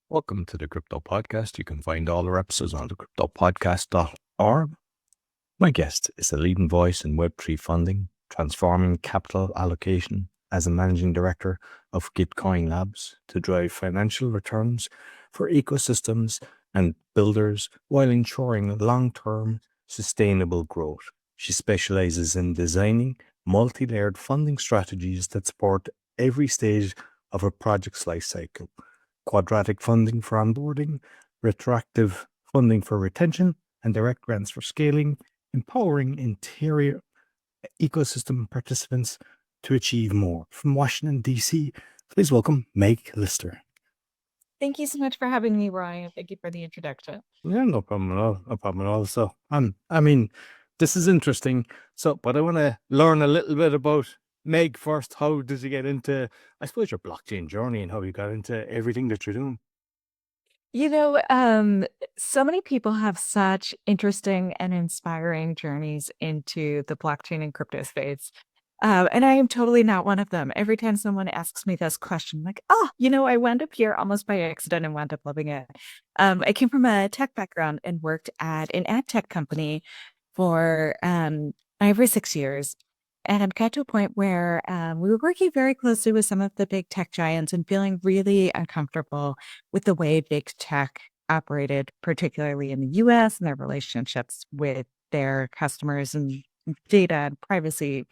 Welcome to the Crypto Podcast. You can find all our episodes on thecryptopodcast.org. My guest is a leading voice in Web3 funding, transforming capital allocation as a managing director of Gitcoin Labs to drive financial returns for ecosystems and builders while ensuring long-term sustainable growth. She specializes in designing multi-layered funding strategies that support every stage of a project's lifecycle. Quadratic funding for onboarding, retroactive funding for retention, and direct grants for scaling, empowering interior ecosystem participants to achieve more. From Washington, D.C., please welcome Meg Lister. Thank you so much for having me, Ryan. Thank you for the introduction. Yeah, no problem at all. No problem at all. So, this is interesting. But I want to learn a little bit about Meg first. How does you get into, I suppose, your blockchain journey and how you got into everything that you're doing? So many people have such interesting and inspiring journeys into the blockchain and crypto space. And I am totally not one of them. Every time someone asks me this question, I'm like, I wound up here almost by accident and wound up loving it. I came from a tech background and worked at an ad tech company for over 6 years. And got to a point where we were working very closely with some of the big tech giants and feeling really uncomfortable with the way big tech operated, particularly in the US and their relationships with their customers and data and privacy,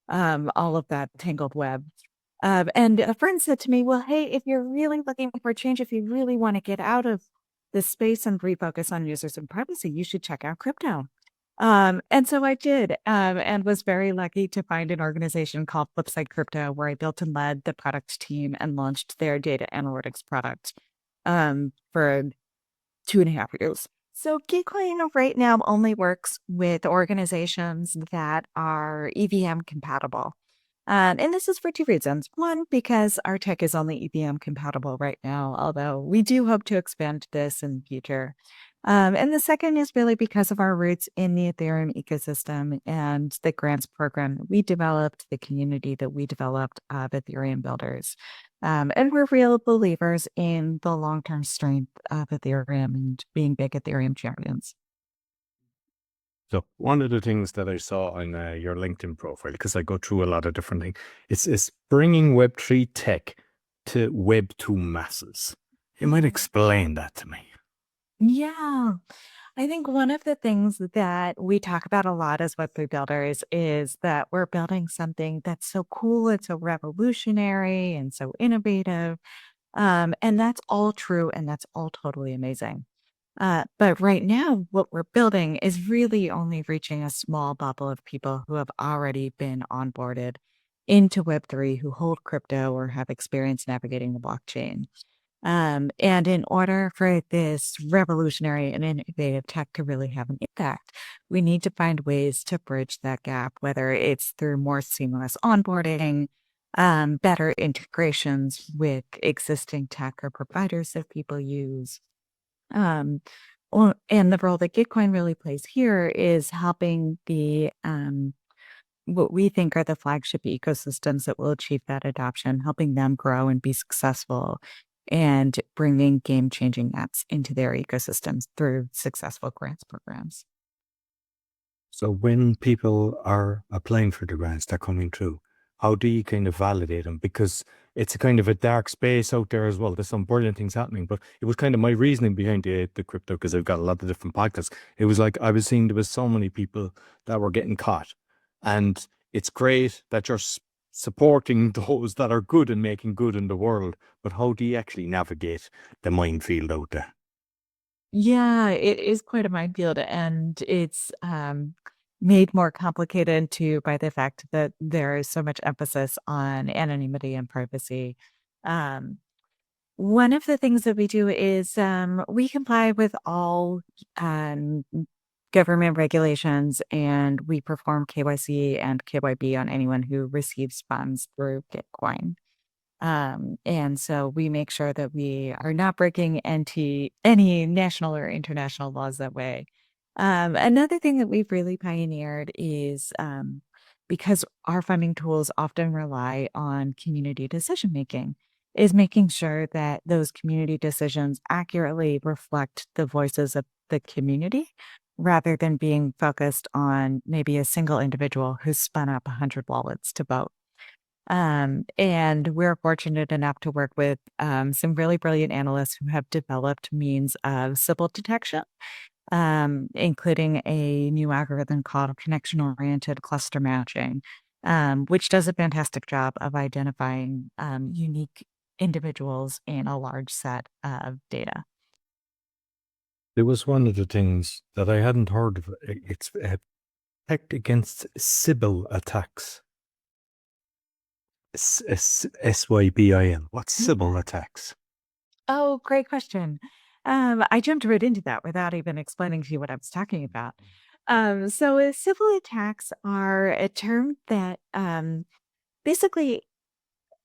all of that tangled web. And a friend said to me, well, hey, if you're really looking for change, if you really want to get out of this space and refocus on users and privacy, you should check out crypto. And so I did, and was very lucky to find an organization called Flipside Crypto, where I built and led the product team and launched their data analytics product for 2.5 years. So Gitcoin right now only works with organizations that are EVM compatible. And this is for two reasons. One, because our tech is only EVM compatible right now, although we do hope to expand this in the future. And the second is really because of our roots in the Ethereum ecosystem and the grants program that we developed, the community that we developed of Ethereum builders. And we're real believers in the long-term strength of Ethereum and being big Ethereum champions. So one of the things that I saw on your LinkedIn profile, because I go through a lot of different things, is bringing Web3 tech to Web2 masses. You might explain that to me. Yeah. I think one of the things that we talk about a lot as Web3 builders is that we're building something that's so cool, it's so revolutionary and so innovative. And that's all true and that's all totally amazing. But right now, what we're building is really only reaching a small bubble of people who have already been onboarded into Web3, who hold crypto or have experience navigating the blockchain. And in order for this revolutionary and innovative tech to really have an impact, we need to find ways to bridge that gap, whether it's through more seamless onboarding, better integrations with existing tech or providers that people use. Um, and the role that Gitcoin really plays here is helping the what we think are the flagship ecosystems that will achieve that adoption, helping them grow and be successful, and bringing game-changing apps into their ecosystems through successful grants programs. So when people are applying for the grants, they're coming through, how do you kind of validate them? Because it's a kind of a dark space out there as well. There's some brilliant things happening, but it was kind of my reasoning behind the crypto, because I've got a lot of different podcasts. It was like I was seeing there was so many people that were getting caught. And it's great that you're supporting those that are good and making good in the world, but how do you actually navigate the minefield out there? Yeah, it is quite a minefield, and it's made more complicated too by the fact that there is so much emphasis on anonymity and privacy. Um, One of the things that we do is we comply with all um, government regulations, and we perform KYC and KYB on anyone who receives funds through Bitcoin. And so we make sure that we are not breaking any national or international laws that way. Another thing that we've really pioneered is because our funding tools often rely on community decision making. is making sure that those community decisions accurately reflect the voices of the community rather than being focused on maybe a single individual who's spun up 100 wallets to vote. And we're fortunate enough to work with some really brilliant analysts who have developed means of Sybil detection, including a new algorithm called connection-oriented cluster matching, which does a fantastic job of identifying unique individuals in a large set of data. There was one of the things that I hadn't heard of. It's protect against Sybil attacks. Sybil. What's Sybil attacks? Oh, great question. I jumped right into that without even explaining to you what I was talking about. So civil attacks are a term that basically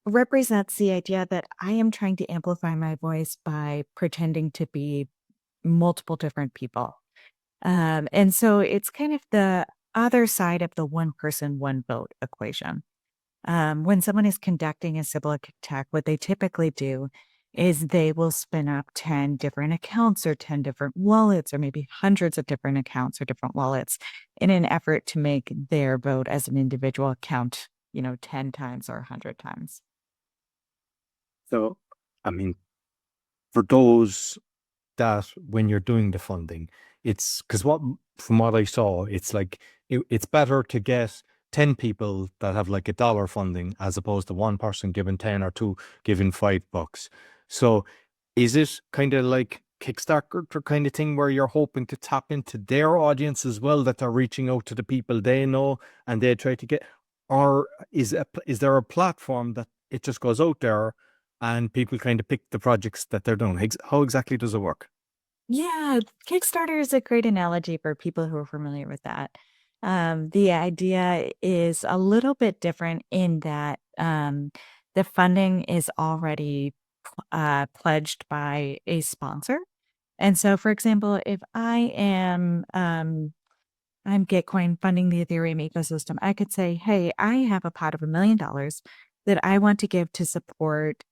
represents the idea that I am trying to amplify my voice by pretending to be multiple different people. And so it's kind of the other side of the one person, one vote equation. When someone is conducting a Sybil attack, what they typically do is they will spin up 10 different accounts or 10 different wallets, or maybe hundreds of different accounts or different wallets in an effort to make their vote as an individual count, 10 times or 100 times. So, I mean, for those that when you're doing the funding, it's because from what I saw, it's like it's better to get 10 people that have like $1 funding as opposed to one person giving 10 or two giving $5. So is it kind of like Kickstarter kind of thing where you're hoping to tap into their audience as well, that they're reaching out to the people they know and they try to get, or is there a platform that it just goes out there and people kind of pick the projects that they're doing? How exactly does it work? Yeah, Kickstarter is a great analogy for people who are familiar with that. The idea is a little bit different in that the funding is already pledged by a sponsor. And so, for example, if I'm Gitcoin funding the Ethereum ecosystem, I could say, hey, I have a pot of $1 million that I want to give to support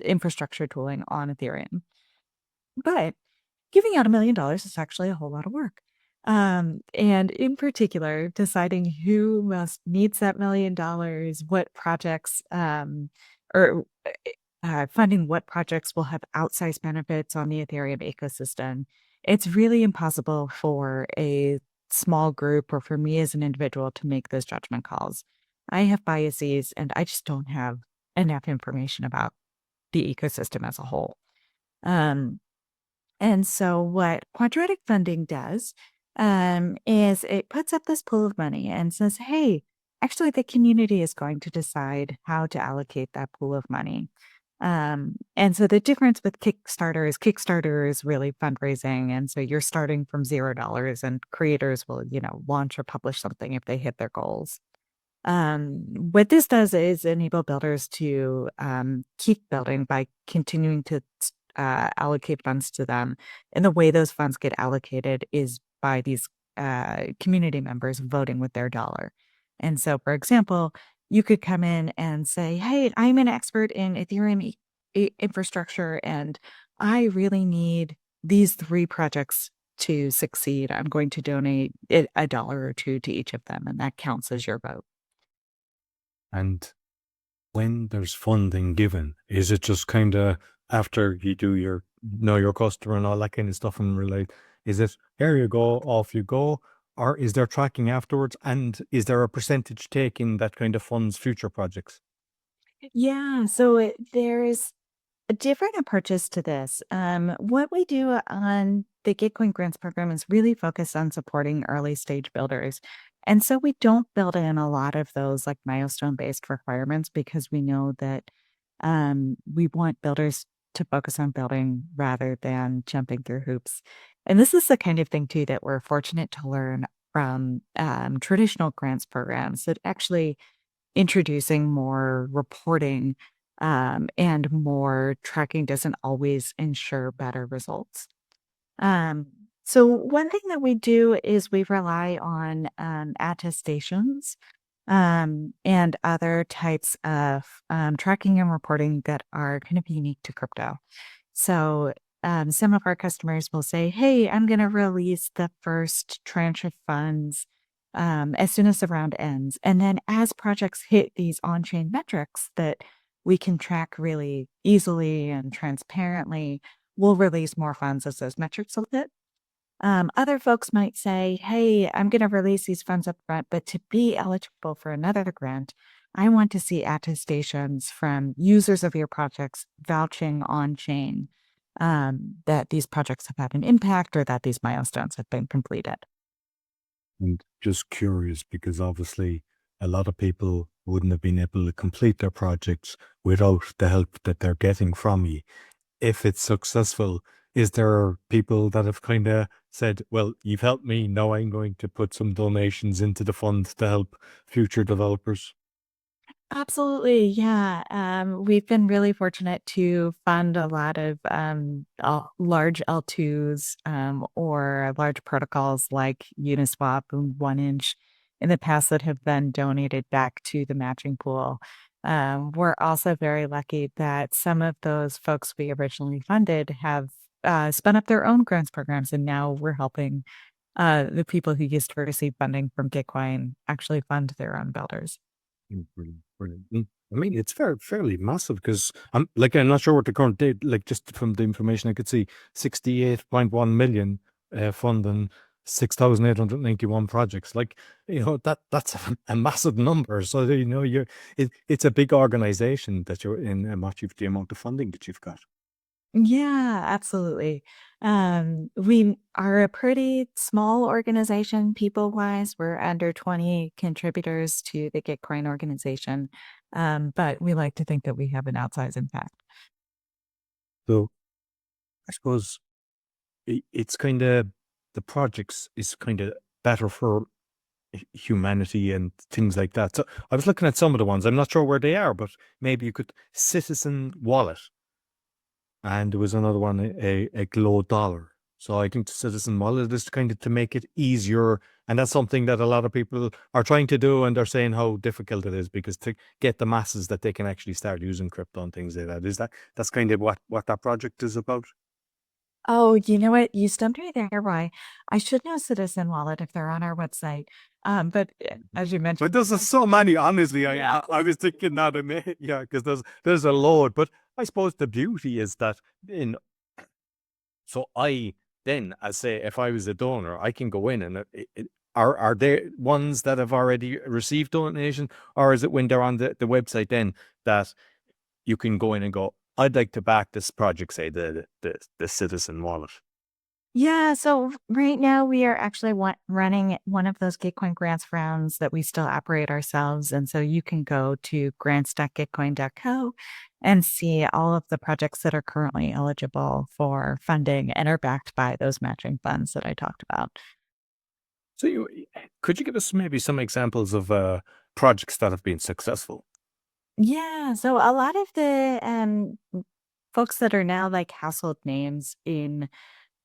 infrastructure tooling on Ethereum. But giving out $1 million is actually a whole lot of work. And in particular, deciding who needs that $1 million, what projects, or funding what projects will have outsized benefits on the Ethereum ecosystem. It's really impossible for a small group or for me as an individual to make those judgment calls. I have biases and I just don't have enough information about the ecosystem as a whole. And so what quadratic funding does is it puts up this pool of money and says, hey, actually, the community is going to decide how to allocate that pool of money. And so the difference with Kickstarter is really fundraising. And so you're starting from $0 and creators will, launch or publish something if they hit their goals. What this does is enable builders to keep building by continuing to allocate funds to them. And the way those funds get allocated is by these community members voting with their dollar. And so, for example, you could come in and say, hey, I'm an expert in Ethereum infrastructure, and I really need these 3 projects to succeed. I'm going to donate $1 or 2 to each of them, and that counts as your vote. And when there's funding given, is it just kind of after you do your know your customer and all that kind of stuff and relate? Is it here you go, off you go, or is there tracking afterwards? And is there a percentage taking that kind of funds future projects? Yeah, so there's different approaches to this. What we do on the Gitcoin Grants program is really focus on supporting early stage builders. And so we don't build in a lot of those like milestone based requirements because we know that we want builders to focus on building rather than jumping through hoops. And this is the kind of thing too that we're fortunate to learn from traditional grants programs, that actually introducing more reporting and more tracking doesn't always ensure better results. Um, so one thing that we do is we rely on attestations. and other types of tracking and reporting that are kind of unique to crypto. So some of our customers will say, hey, I'm going to release the first tranche of funds as soon as the round ends. And then as projects hit these on-chain metrics that we can track really easily and transparently, we'll release more funds as those metrics will hit. Other folks might say, hey, I'm going to release these funds up front, but to be eligible for another grant, I want to see attestations from users of your projects vouching on chain that these projects have had an impact or that these milestones have been completed. And just curious, because obviously a lot of people wouldn't have been able to complete their projects without the help that they're getting from you. If it's successful, is there people that have kind of said, well, you've helped me, now I'm going to put some donations into the fund to help future developers? Absolutely. Yeah. We've been really fortunate to fund a lot of large L2s or large protocols like Uniswap and 1inch in the past that have been donated back to the matching pool. We're also very lucky that some of those folks we originally funded have spun up their own grants programs, and now we're helping the people who used to receive funding from Gitcoin actually fund their own builders. Brilliant, brilliant. I mean, it's fairly massive, because I'm not sure what the current date, like just from the information I could see, 68.1 million funding 6,891 projects. Like, that's a massive number. So, it's a big organization that you're in, and the amount of funding that you've got. Yeah, absolutely. We are a pretty small organization, people-wise. We're under 20 contributors to the Gitcoin organization, but we like to think that we have an outsized impact. So I suppose it's kind of, the projects is kind of better for humanity and things like that. So I was looking at some of the ones. I'm not sure where they are, but maybe you could Citizen Wallet, and there was another one, a Glow Dollar. So I think the Citizen Wallet is kind of to make it easier, and that's something that a lot of people are trying to do, and they're saying how difficult it is, because to get the masses that they can actually start using crypto and things like that. That's kind of what that project is about? Oh, you know what? You stumped me there. Why? I should know Citizen Wallet if they're on our website. But as you mentioned, But there's so many, honestly. yeah. I was thinking that, yeah, because there's a load. But I suppose the beauty is that so I then, as say, if I was a donor, I can go in and are there ones that have already received donation, or is it when they're on the website then that you can go in and go, I'd like to back this project, say the Citizen Wallet? Yeah, so right now we are actually running one of those Gitcoin grants rounds that we still operate ourselves. And so you can go to grants.gitcoin.co and see all of the projects that are currently eligible for funding and are backed by those matching funds that I talked about. So could you give us maybe some examples of projects that have been successful? Yeah, so a lot of the folks that are now like household names in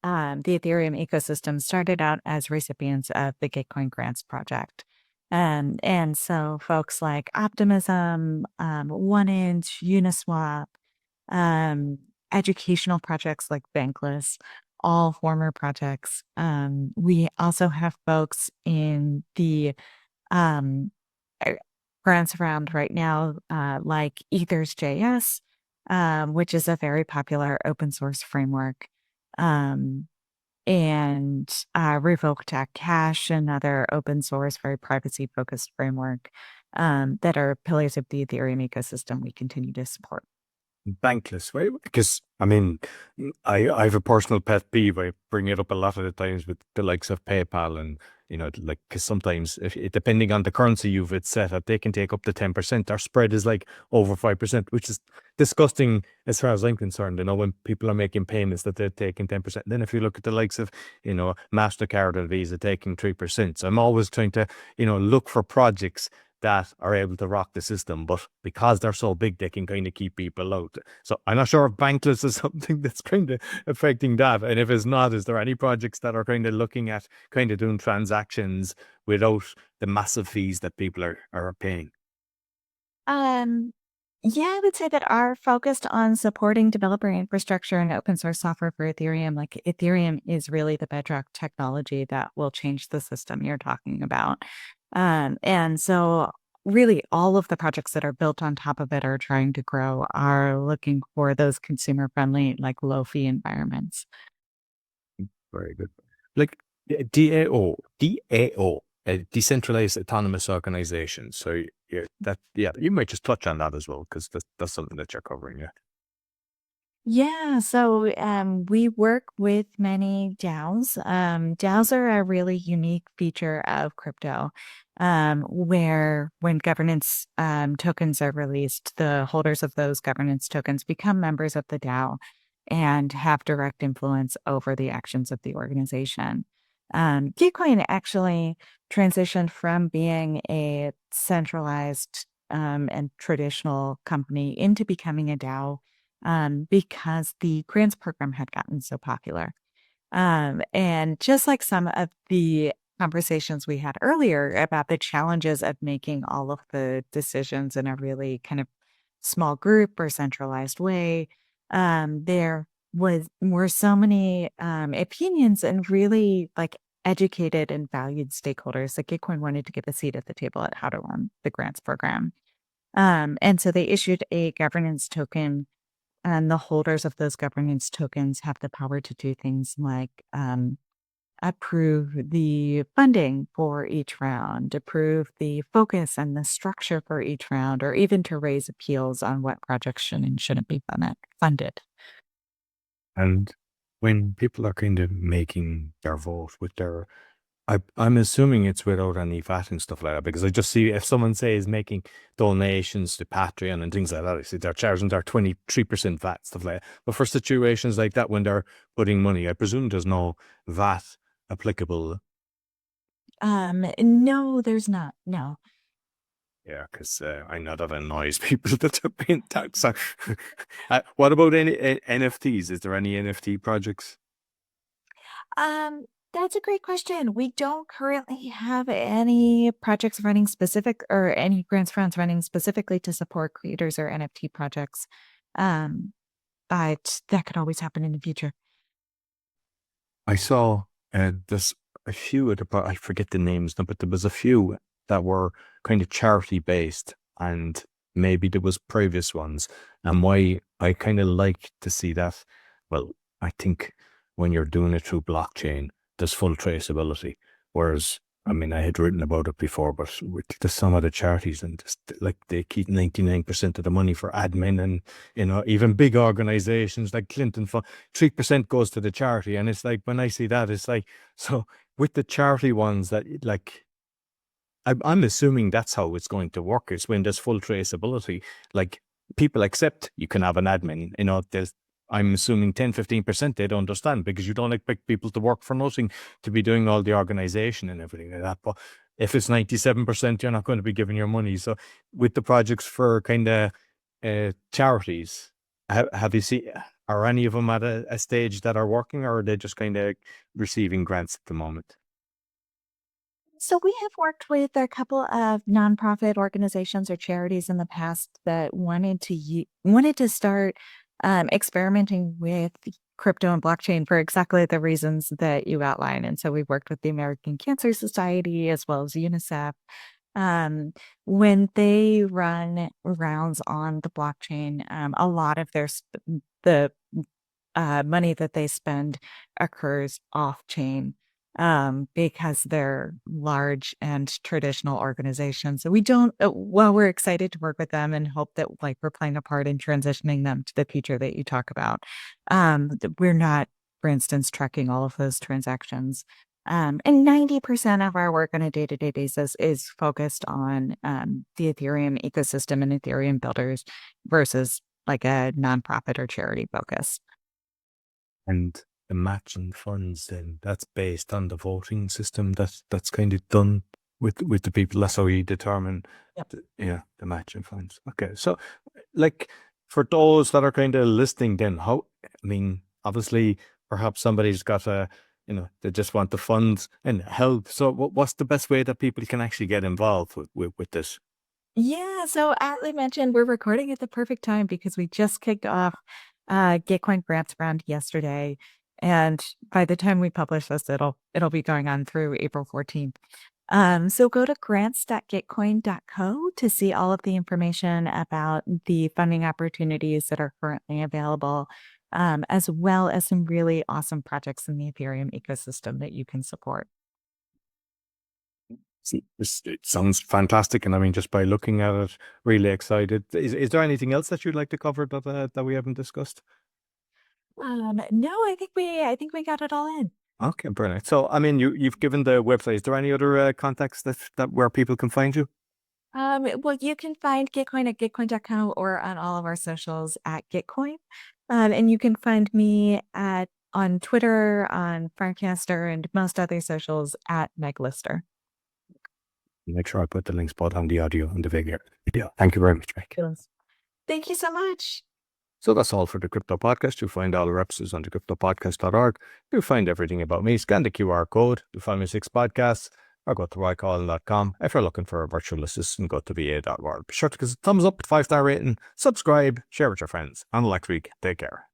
the Ethereum ecosystem started out as recipients of the Gitcoin Grants project. And so folks like Optimism, 1inch, Uniswap, um, educational projects like Bankless, all former projects. We also have folks in the um, uh, grants around right now, like Ethers.js, which is a very popular open source framework. Um, and Revoke.cash, another open source, very privacy focused framework that are pillars of the Ethereum ecosystem we continue to support. Bankless, right? Because I mean, I have a personal pet peeve. I bring it up a lot of the times with the likes of PayPal, and like, because sometimes depending on the currency you've it set at, they can take up to 10%. Our spread is like over 5%, which is disgusting as far as I'm concerned. When people are making payments that they're taking 10%. Then if you look at the likes of MasterCard and Visa taking 3%, so I'm always trying to look for projects that are able to rock the system, but because they're so big, they can kind of keep people out. So I'm not sure if bankless is something that's kind of affecting that. And if it's not, is there any projects that are kind of looking at kind of doing transactions without the massive fees that people are paying? Um, yeah, I would say that are focused on supporting developer infrastructure and open source software for Ethereum. Like Ethereum is really the bedrock technology that will change the system you're talking about. And so really all of the projects that are built on top of it are trying to grow, are looking for those consumer friendly, like low fee environments. Very good. Like DAO, decentralized autonomous organizations. So you might just touch on that as well, because that's something that you're covering. Yeah. Yeah, so we work with many DAOs. DAOs are a really unique feature of crypto, where when governance tokens are released, the holders of those governance tokens become members of the DAO and have direct influence over the actions of the organization. Gitcoin actually transitioned from being a centralized and traditional company into becoming a DAO because the grants program had gotten so popular. And just like some of the conversations we had earlier about the challenges of making all of the decisions in a really kind of small group or centralized way, there were so many opinions and really like educated and valued stakeholders that Gitcoin wanted to get a seat at the table at how to run the grants program. And so they issued a governance token, and the holders of those governance tokens have the power to do things like approve the funding for each round, approve the focus and the structure for each round, or even to raise appeals on what projects should and shouldn't be funded. And when people are kind of making their vote with their, I'm assuming it's without any VAT and stuff like that, because I just see if someone says making donations to Patreon and things like that, I see they're charging their 23% VAT, stuff like that. But for situations like that, when they're putting money, I presume there's no VAT applicable. No, there's not. No. Yeah, because I know that annoys people that are paying tax. What about any NFTs? Is there any NFT projects? Um, that's a great question. We don't currently have any projects running specific or any grants funds running specifically to support creators or NFT projects. Um, but that could always happen in the future. I saw there's a few of I forget the names now, but there was a few that were kind of charity based, and maybe there was previous ones. And why I kind of like to see that, well, I think when you're doing it through blockchain, there's full traceability. Whereas, I mean, I had written about it before, but with some of the charities, and just like they keep 99% of the money for admin, and even big organizations like Clinton Fund, 3% goes to the charity. And it's like, when I see that, it's like, so with the charity ones that like, I'm assuming that's how it's going to work, is when there's full traceability, like people accept you can have an admin, there's, I'm assuming 10-15% they don't understand, because you don't expect people to work for nothing to be doing all the organization and everything like that. But if it's 97%, you're not going to be giving your money. So with the projects for kind of charities, have you seen, are any of them at a stage that are working, or are they just kind of receiving grants at the moment? So we have worked with a couple of nonprofit organizations or charities in the past that wanted to start experimenting with crypto and blockchain for exactly the reasons that you outline. And so we worked with the American Cancer Society as well as UNICEF. Um, when they run rounds on the blockchain, a lot of the money that they spend occurs off chain because they're large and traditional organizations. So we don't, well, we're excited to work with them and hope that like we're playing a part in transitioning them to the future that you talk about. We're not, for instance, tracking all of those transactions. And 90% of our work on a day-to-day basis is focused on the Ethereum ecosystem and Ethereum builders versus like a nonprofit or charity focus. And the matching funds, then that's based on the voting system that's kind of done with the people. That's how you determine Yep. the matching funds. Okay. So like for those that are kind of listening then, obviously perhaps somebody's got they just want the funds and help. So what's the best way that people can actually get involved with this? Yeah, so as I mentioned, we're recording at the perfect time because we just kicked off Gitcoin grants round yesterday. And by the time we publish this, it'll be going on through April 14th. So go to grants.gitcoin.co to see all of the information about the funding opportunities that are currently available, as well as some really awesome projects in the Ethereum ecosystem that you can support. It sounds fantastic, and just by looking at it, really excited. Is there anything else that you'd like to cover that we haven't discussed? No, I think we got it all in. Okay, brilliant. So, you've given the website. Is there any other contacts that where people can find you? Well, you can find Gitcoin at gitcoin.co or on all of our socials at Gitcoin. And you can find me on Twitter, on Farcaster, and most other socials at Meg Lister. Make sure I put the links both on the audio and the video. Thank you very much, Meg. Thank you so much. So that's all for the Crypto Podcast. You'll find all the episodes on thecryptopodcast.org. You'll find everything about me. Scan the QR code. You'll find me 6 podcasts, or go to roycollin.com. If you're looking for a virtual assistant, go to va.world. Be sure to give us a thumbs up, 5-star rating, subscribe, share with your friends. Until next week, take care.